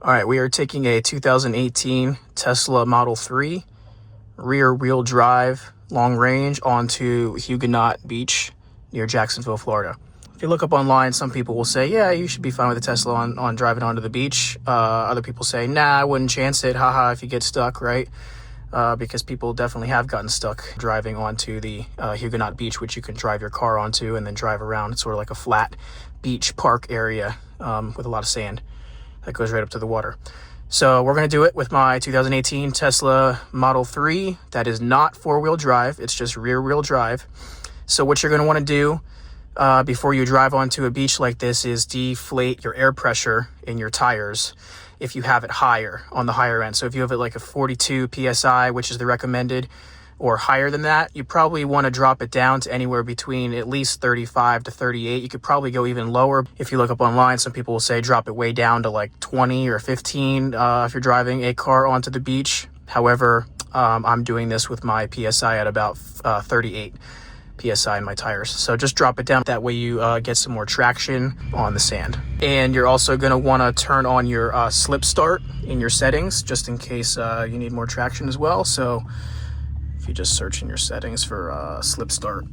All right, we are taking a 2018 Tesla Model 3 rear wheel drive long range onto Huguenot Beach near Jacksonville, Florida. If you look up online, some people will say, yeah, you should be fine with a Tesla on driving onto the beach. Other people say, nah, I wouldn't chance it. Haha, if you get stuck, right? Because people definitely have gotten stuck driving onto the Huguenot Beach, which you can drive your car onto and then drive around. It's sort of like a flat beach park area with a lot of sand that goes right up to the water. So we're going to do it with my 2018 Tesla Model 3. That is not four-wheel drive. It's just rear-wheel drive. So what you're going to want to do before you drive onto a beach like this is deflate your air pressure in your tires if you have it higher, on the higher end. So if you have it like a 42 PSI, which is the recommended, or higher than that, you probably want to drop it down to anywhere between at least 35 to 38. You could probably go even lower. If you look up online, some people will say drop it way down to like 20 or 15 if you're driving a car onto the beach. However, I'm doing this with my PSI at about 38 PSI in my tires. So just drop it down. That way you get some more traction on the sand. And you're also going to want to turn on your slip start in your settings, just in case you need more traction as well. So if you just search in your settings for slip start,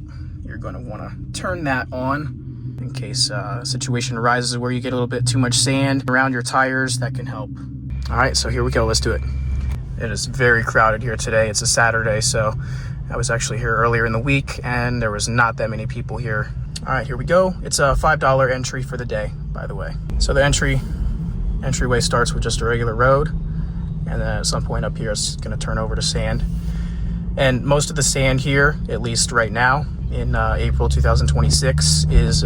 you're going to want to turn that on in case a situation arises where you get a little bit too much sand around your tires. That can help. All right, so here we go. Let's do it. It is very crowded here today. It's a Saturday, so I was actually here earlier in the week and there was not that many people here. All right, here we go. It's a $5 entry for the day, by the way. So the entryway starts with just a regular road, and then at some point up here it's going to turn over to sand. And most of the sand here, at least right now in April 2026, is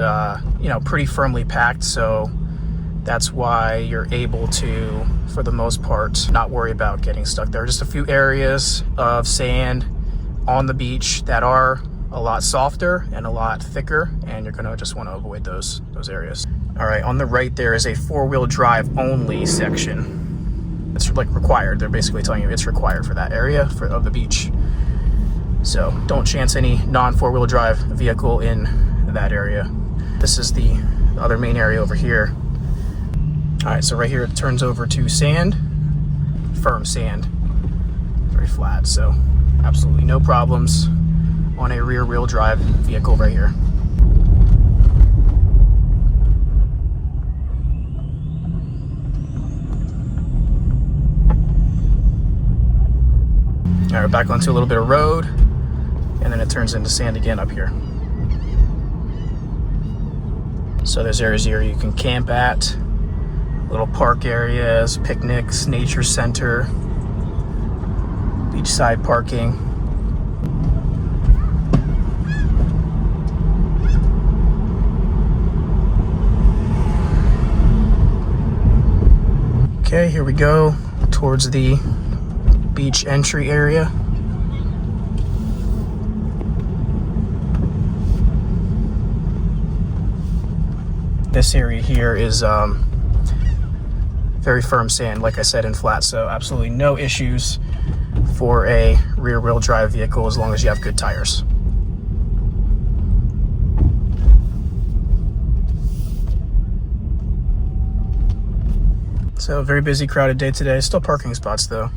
pretty firmly packed. So that's why you're able to, for the most part, not worry about getting stuck. There are just a few areas of sand on the beach that are a lot softer and a lot thicker, and you're gonna just want to avoid those areas. All right, on the right there is a four-wheel drive only section. It's like required. They're basically telling you it's required for that area of the beach. So don't chance any non-four-wheel drive vehicle in that area. This is the other main area over here. All right, so right here it turns over to sand, firm sand, very flat. So absolutely no problems on a rear-wheel drive vehicle right here. All right, back onto a little bit of road, and then it turns into sand again up here. So there's areas here you can camp at, little park areas, picnics, nature center, beachside parking. Okay, here we go towards the beach entry area. This area here is very firm sand, like I said, and flat, so absolutely no issues for a rear-wheel drive vehicle as long as you have good tires. So very busy, crowded day today. Still parking spots though.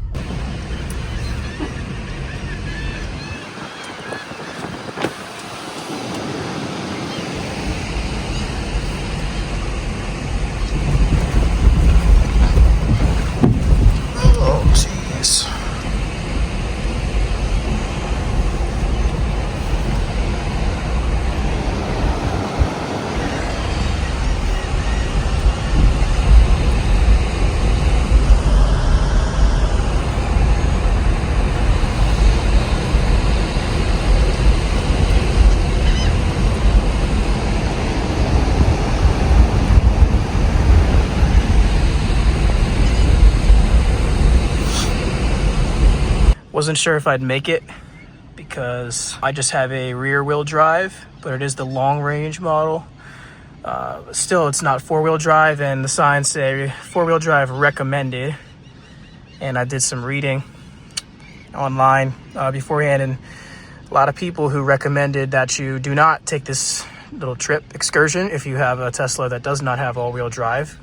Wasn't sure if I'd make it because I just have a rear wheel drive, but it is the long range model. Still, it's not four-wheel drive, and the signs say four-wheel drive recommended. And I did some reading online beforehand, and a lot of people who recommended that you do not take this little trip excursion if you have a Tesla that does not have all-wheel drive.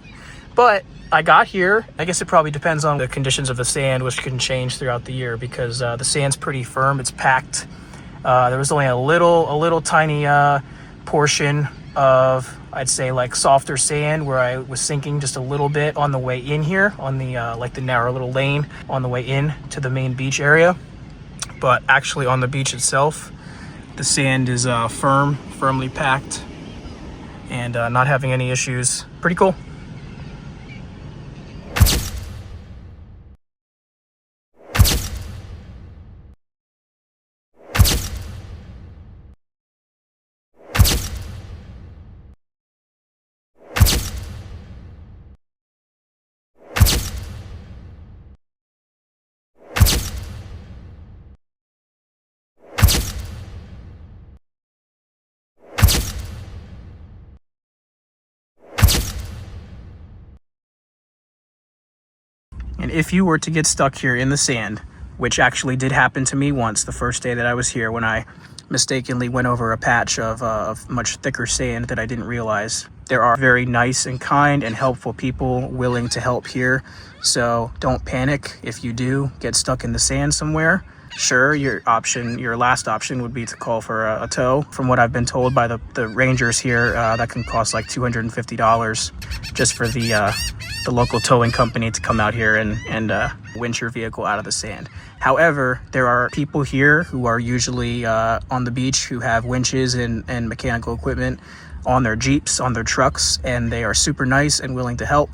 But I got here. I guess it probably depends on the conditions of the sand, which can change throughout the year, because the sand's pretty firm. It's packed. There was only a little tiny portion of, I'd say, like softer sand where I was sinking just a little bit on the way in here, on the like the narrow little lane on the way in to the main beach area. But actually on the beach itself, the sand is firmly packed, and not having any issues. Pretty cool. And if you were to get stuck here in the sand, which actually did happen to me once the first day that I was here, when I mistakenly went over a patch of much thicker sand that I didn't realize, there are very nice and kind and helpful people willing to help here. So don't panic if you do get stuck in the sand somewhere. Sure, your last option would be to call for a tow. From what I've been told by the rangers here, that can cost like $250 just for the local towing company to come out here and winch your vehicle out of the sand. However, there are people here who are usually on the beach who have winches and mechanical equipment on their Jeeps, on their trucks, and they are super nice and willing to help.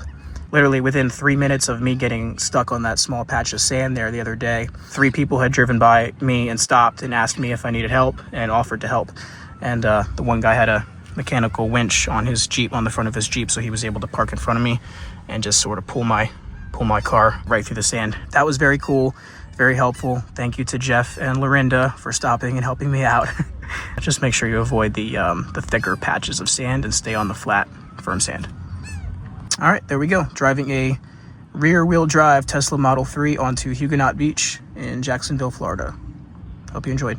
Literally within 3 minutes of me getting stuck on that small patch of sand there the other day, 3 people had driven by me and stopped and asked me if I needed help and offered to help. And the one guy had a mechanical winch on his Jeep, on the front of his Jeep, so he was able to park in front of me and just sort of pull my car right through the sand. That was very cool, very helpful. Thank you to Jeff and Lorinda for stopping and helping me out. Just make sure you avoid the thicker patches of sand and stay on the flat, firm sand. All right, there we go. Driving a rear-wheel drive Tesla Model 3 onto Huguenot Beach in Jacksonville, Florida. Hope you enjoyed.